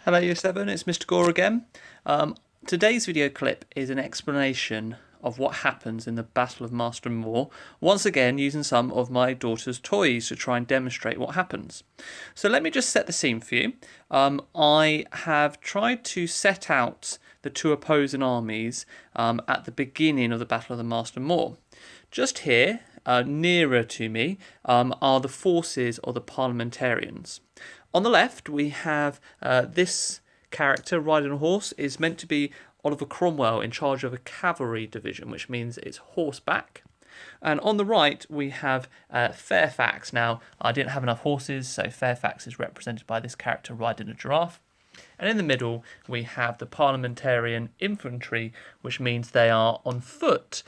Hello Year 7, it's Mr. Gore again. Today's video clip is an explanation of what happens in the Battle of Marston Moor, once again using some of my daughter's toys to try and demonstrate what happens. So let me just set the scene for you. I have tried to set out the two opposing armies at the beginning of the Battle of the Marston Moor. Just here, nearer to me, are the forces of the parliamentarians. On the left, we have this character riding a horse is meant to be Oliver Cromwell in charge of a cavalry division, which means it's horseback. And on the right, we have Fairfax. Now, I didn't have enough horses, so Fairfax is represented by this character riding a giraffe. And in the middle, we have the parliamentarian infantry, which means they are on foot.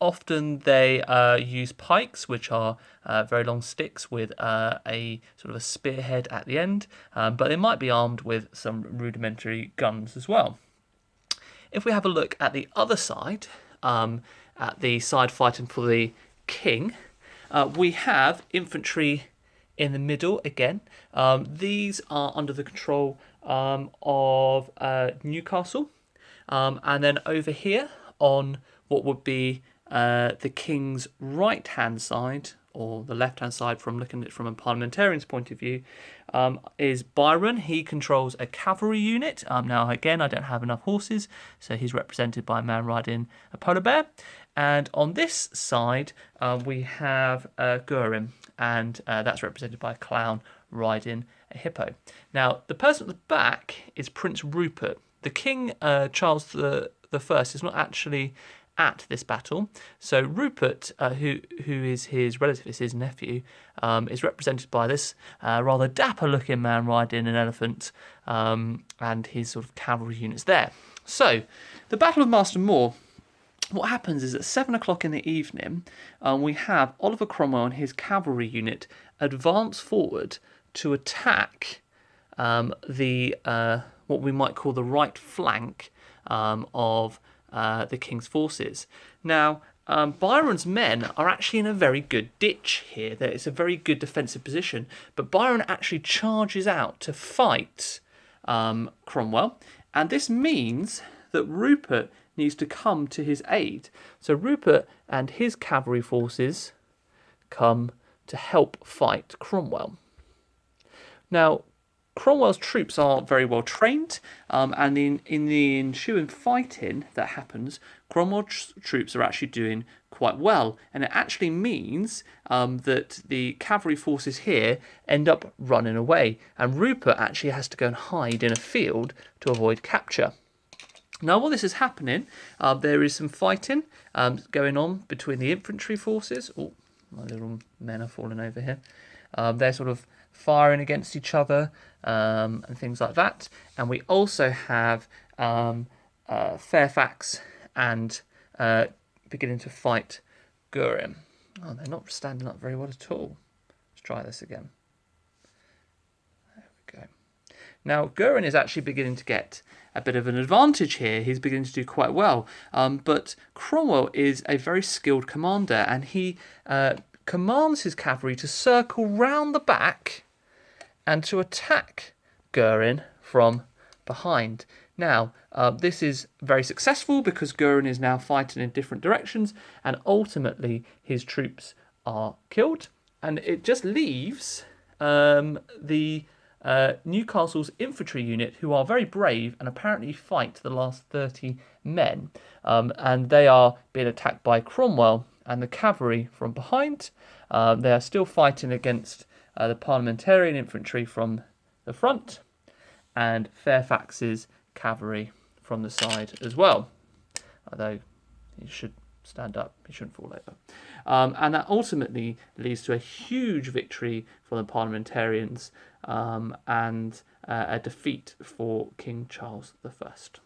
Often they use pikes, which are very long sticks with a sort of a spearhead at the end, but they might be armed with some rudimentary guns as well. If we have a look at the other side, at the side fighting for the king, we have infantry in the middle again. These are under the control of Newcastle, and then over here on what would be the king's right-hand side, or the left-hand side from looking at it from a parliamentarian's point of view, is Byron. He controls a cavalry unit. Now, again, I don't have enough horses, so he's represented by a man riding a polar bear. And on this side, we have Guerin, and that's represented by a clown riding a hippo. Now, the person at the back is Prince Rupert. The King Charles the First is not actually at this battle. So Rupert, who is his relative, is his nephew, is represented by this rather dapper-looking man riding an elephant, and his sort of cavalry units there. So, the Battle of Marston Moor. What happens is at 7 o'clock in the evening, we have Oliver Cromwell and his cavalry unit advance forward to attack the what we might call the right flank of the king's forces. Now, Byron's men are actually in a very good ditch here. It's a very good defensive position, but Byron actually charges out to fight Cromwell, and this means that Rupert needs to come to his aid. So Rupert and his cavalry forces come to help fight Cromwell. Now, Cromwell's troops are very well trained, and in the ensuing fighting that happens, Cromwell's troops are actually doing quite well, and it actually means that the cavalry forces here end up running away, and Rupert actually has to go and hide in a field to avoid capture. Now, while this is happening, there is some fighting going on between the infantry forces. Oh, my little men are falling over here. They're sort of firing against each other and things like that. And we also have Fairfax and beginning to fight Guerin. Oh, they're not standing up very well at all. Let's try this again. There we go. Now, Guerin is actually beginning to get a bit of an advantage here. He's beginning to do quite well. But Cromwell is a very skilled commander, and he commands his cavalry to circle round the back and to attack Guerin from behind. Now, this is very successful because Guerin is now fighting in different directions, and ultimately his troops are killed. And it just leaves the Newcastle's infantry unit, who are very brave and apparently fight the last 30 men. And they are being attacked by Cromwell and the cavalry from behind. They are still fighting against the parliamentarian infantry from the front, and Fairfax's cavalry from the side as well. Although he should stand up, he shouldn't fall over. And that ultimately leads to a huge victory for the parliamentarians and a defeat for King Charles the First.